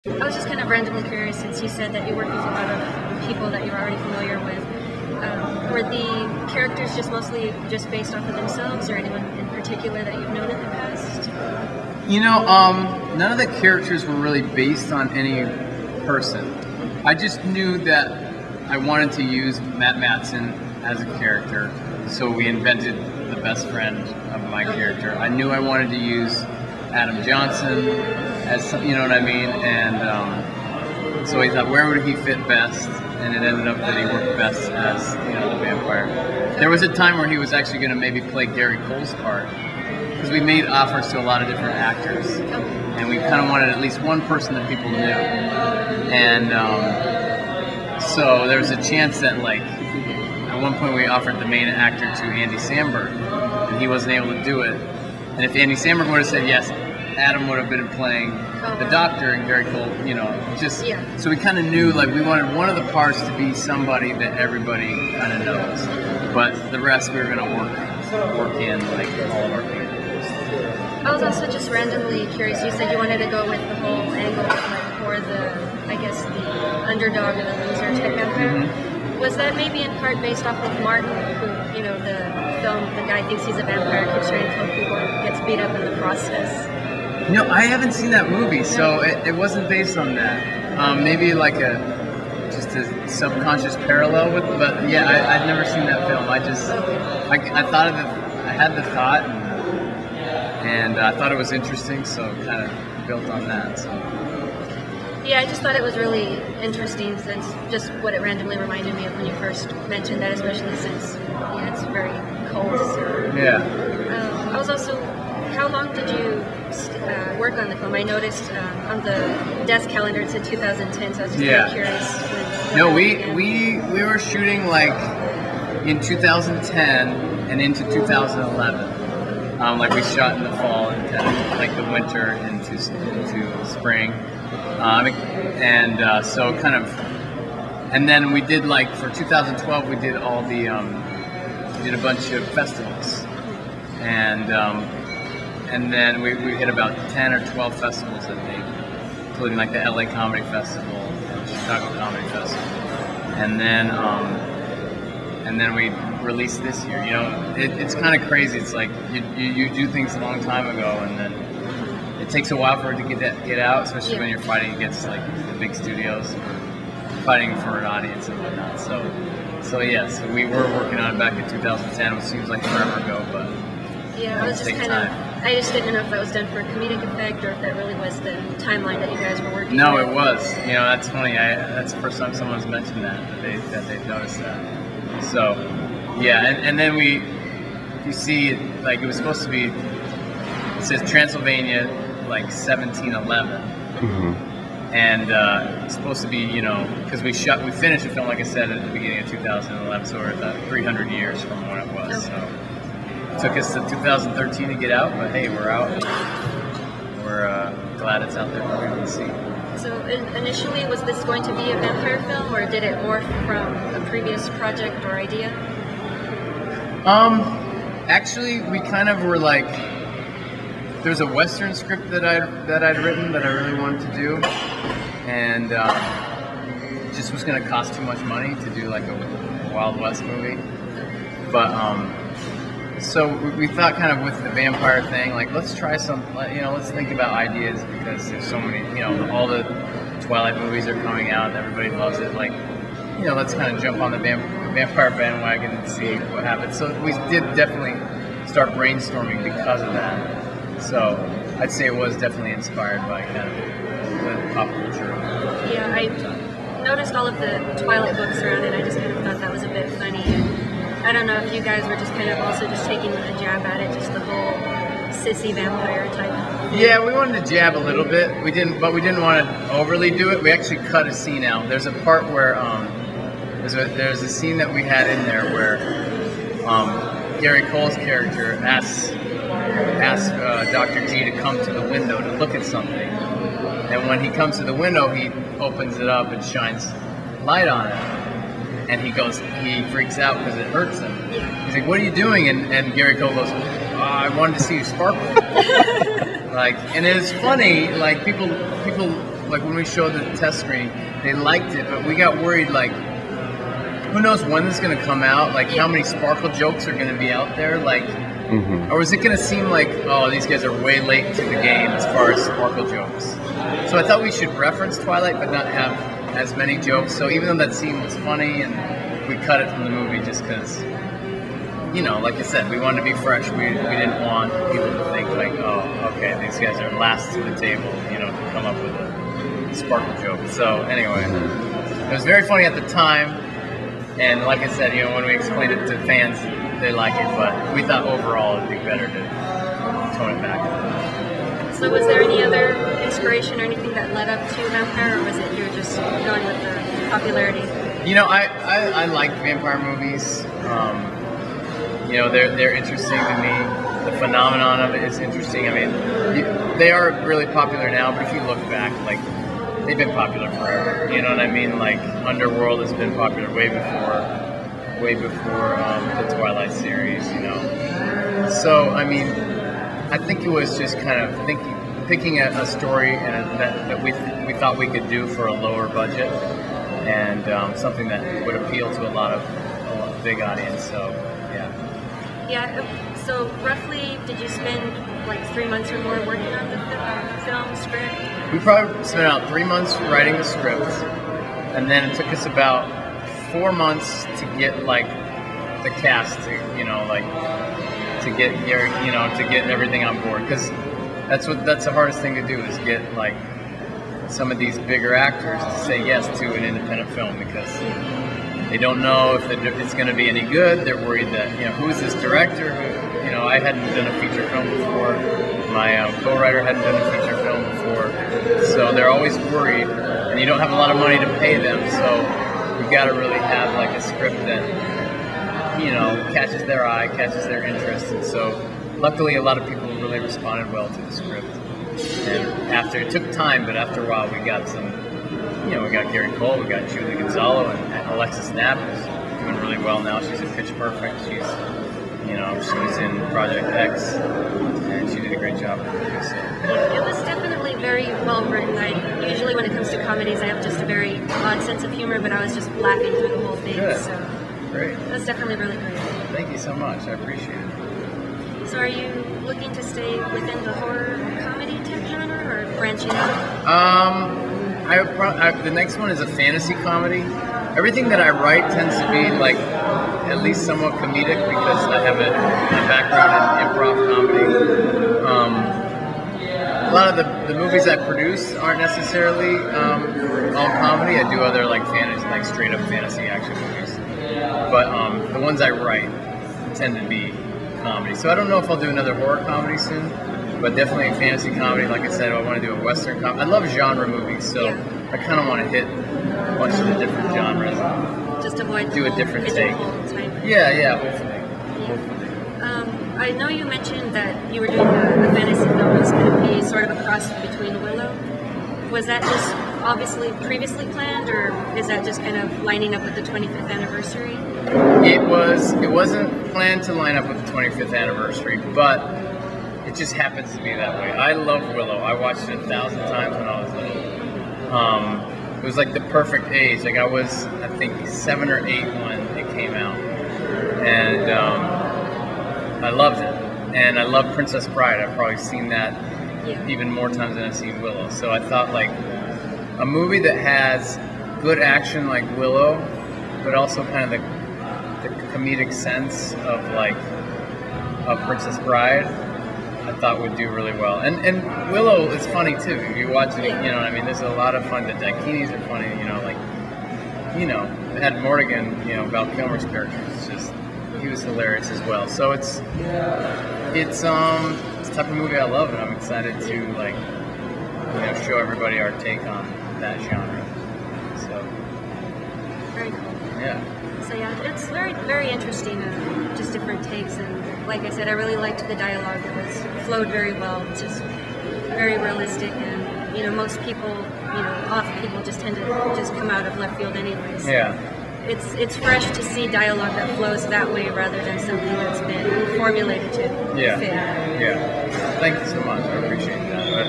I was just kind of randomly curious, since you said that you worked with a lot of people that you were already familiar with. Were the characters just mostly just based off of themselves, or anyone in particular that you've known in the past? You know, none of the characters were really based on any person. I just knew that I wanted to use Matt Matson as a character, so we invented the best friend of my character. I knew I wanted to use Adam Johnson as, you know what I mean, and so we thought, where would he fit best? And it ended up that he worked best as, you know, the vampire. There was a time where he was actually going to maybe play Gary Cole's part, because we made offers to a lot of different actors, and we kind of wanted at least one person that people knew. And so there was a chance that, like, at one point we offered the main actor to Andy Samberg, and he wasn't able to do it. And if Andy Samberg would have said yes, Adam would have been playing the Doctor, and Gary Cole, you know, just so we kind of knew, like, we wanted one of the parts to be somebody that everybody kind of knows, but the rest we were going to work in, like, all of our characters. I was also just randomly curious. You said you wanted to go with the whole angle of, like, more the, I guess, the underdog or the loser type vampire. Was that maybe in part based off of Martin, who, you know, the film, the guy thinks he's a vampire, keeps trying to kill people, and gets beat up in the process? No, I haven't seen that movie, so it wasn't based on that. Maybe like just a subconscious parallel with, but yeah, I'd never seen that film. I just, I thought of it, I had the thought, and I thought it was interesting, so kind of built on that. So. Yeah, I just thought it was really interesting, since just what it randomly reminded me of when you first mentioned that, especially since, yeah, it's very cold. So. Yeah. I was also, how long did you work on the film? I noticed on the desk calendar it said 2010, so I was just kind of curious. No, we were shooting like in 2010 and into 2011. Like we shot in the fall and kind of like the winter into spring, and so kind of, and then we did, like, for 2012 we did all the we did a bunch of festivals, and then we hit about 10 or 12 festivals, I think, including like the LA Comedy Festival and the Chicago Comedy Festival. And then we released this year. You know, it's kind of crazy. It's like you do things a long time ago, and then it takes a while for it to get out, especially when you're fighting against, like, the big studios, fighting for an audience and whatnot. So yes, we were working on it back in 2010, which seems like forever ago, but yeah, I was just kind of, I just didn't know if that was done for comedic effect or if that really was the timeline that you guys were working No, with. it was. You know, that's funny. That's the first time someone's mentioned that they've noticed that. So, yeah, and then you see, like, it was supposed to be, it says Transylvania, like 1711. And it's supposed to be, you know, because we finished the film, like I said, at the beginning of 2011, so we're at 300 years from when it was. So it took us to 2013 to get out, but hey, we're out. We're glad it's out there for everyone to see. So initially, was this going to be a vampire film, or did it morph from a previous project or idea? Actually, we kind of were like, there's a Western script that I'd written that I really wanted to do, and it just was going to cost too much money to do like a Wild West movie. But so we thought, kind of with the vampire thing, like, let's try some, you know, let's think about ideas, because there's so many, you know, all the Twilight movies are coming out and everybody loves it. Like, you know, let's kind of jump on the vampire bandwagon and see what happens. So we did definitely start brainstorming because of that. So I'd say it was definitely inspired by kind of the pop culture. Yeah, I noticed all of the Twilight books around it. I just kind of thought that was a bit funny. I don't know if you guys were just kind of also just taking a jab at it, just the whole sissy vampire type. Yeah, we wanted to jab a little bit. But we didn't want to overly do it. We actually cut a scene out. There's a part where there's a scene that we had in there where Gary Cole's character asks Dr. G to come to the window to look at something, and when he comes to the window, he opens it up and shines light on it. And he freaks out because it hurts him. He's like, "What are you doing?" And Gary Cole goes, "I wanted to see you sparkle." Like, and it's funny, like, people like when we showed the test screen, they liked it, but we got worried, like, who knows when this is going to come out? Like, how many sparkle jokes are going to be out there? Like, or is it going to seem like, oh, these guys are way late to the game as far as sparkle jokes? So I thought we should reference Twilight, but not have as many jokes. So even though that scene was funny, and we cut it from the movie just because, you know, like I said, we wanted to be fresh. We didn't want people to think like, oh, okay, these guys are last to the table, you know, to come up with a sparkle joke. So anyway, it was very funny at the time, and like I said, you know, when we explained it to fans, they like it, but we thought overall it'd be better to tone it back. So was there any other inspiration or anything that led up to Vampire, or was it you're just going with the popularity? You know, I like vampire movies. You know, they're interesting to me. The phenomenon of it is interesting. I mean, they are really popular now, but if you look back, like, they've been popular forever. You know what I mean? Like, Underworld has been popular way before the Twilight series, you know. So, I mean, I think it was just kind of picking a story that we thought we could do for a lower budget, and something that would appeal to a lot of big audience. So, yeah. Yeah. So, roughly, did you spend like 3 months or more working on the film script? We probably spent about 3 months writing the script, and then it took us about 4 months to get like the cast to, you know, like to get everything on board, because that's the hardest thing to do, is get like some of these bigger actors to say yes to an independent film, because they don't know if it's going to be any good. They're worried that, you know, who's this director? You know, I hadn't done a feature film before. My co-writer hadn't done a feature film before, so they're always worried, and you don't have a lot of money to pay them, so you've got to really have like a script that, you know, catches their eye, catches their interest. And so luckily a lot of people really responded well to the script, and it took time, but after a while we got some, you know, we got Gary Cole, we got Julie Gonzalo, and Alexis Knapp, who's doing really well now. She's in Pitch Perfect. She was in Project X, and she did a great job with it. So. It was definitely very well written. Usually when it comes to comedies, I have just a very odd sense of humor, but I was just laughing through the whole thing. Good. So Great. That's definitely really great. Thank you so much. I appreciate it. So are you looking to stay within the horror comedy type genre, or branching out? The next one is a fantasy comedy. Everything that I write tends to be like at least somewhat comedic, because I have a background in improv comedy. A lot of the movies I produce aren't necessarily all comedy. I do other like fantasy, like straight up fantasy action movies. But the ones I write tend to be comedy. So I don't know if I'll do another horror comedy soon, but definitely a fantasy comedy. Like I said, I want to do a Western comedy. I love genre movies, so I kind of want to hit a bunch of the different genres. Just avoid do a different take. Yeah, hopefully. I know you mentioned that you were doing a fantasy film that was going to be sort of a cross between Willow. Was that just obviously previously planned, or is that just kind of lining up with the 25th anniversary? It wasn't planned to line up with the 25th anniversary, but it just happens to be that way. I love Willow. I watched it 1,000 times when I was little. It was like the perfect age. Like I was, I think, 7 or 8 when it came out, and I loved it. And I love Princess Bride. I've probably seen that even more times than I've seen Willow. So I thought, like, a movie that has good action like Willow, but also kind of the comedic sense of Princess Bride, I thought would do really well. And Willow is funny too. If you watch it, you know what I mean? There's a lot of fun. The Dakinis are funny, you know, like, you know, Ed Mortigan, you know, Val Kilmer's character is just, he was hilarious as well. So it's the type of movie I love, and I'm excited to, like, you know, show everybody our take on that genre. So very cool. Yeah. So yeah, it's very, very interesting, just different takes, and like I said, I really liked the dialogue. It flowed very well. It's just very realistic, and you know, most people, you know, off people just tend to just come out of left field anyways. So yeah. It's fresh to see dialogue that flows that way rather than something that's been formulated to fit. Yeah. Thank you so much. I appreciate that. But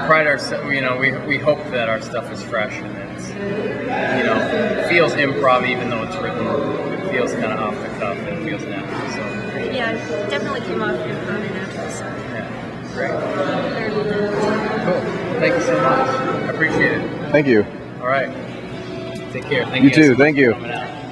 pride ourselves. You know, we hope that our stuff is fresh and it's, you know, it feels improv even though it's written. It feels kind of off the cuff and it feels natural. So yeah, it definitely came off improv and natural. So yeah, great. Cool. Thank you so much. I appreciate it. Thank you. All right. Take care. Thank You you too. guys Thank you. for coming out.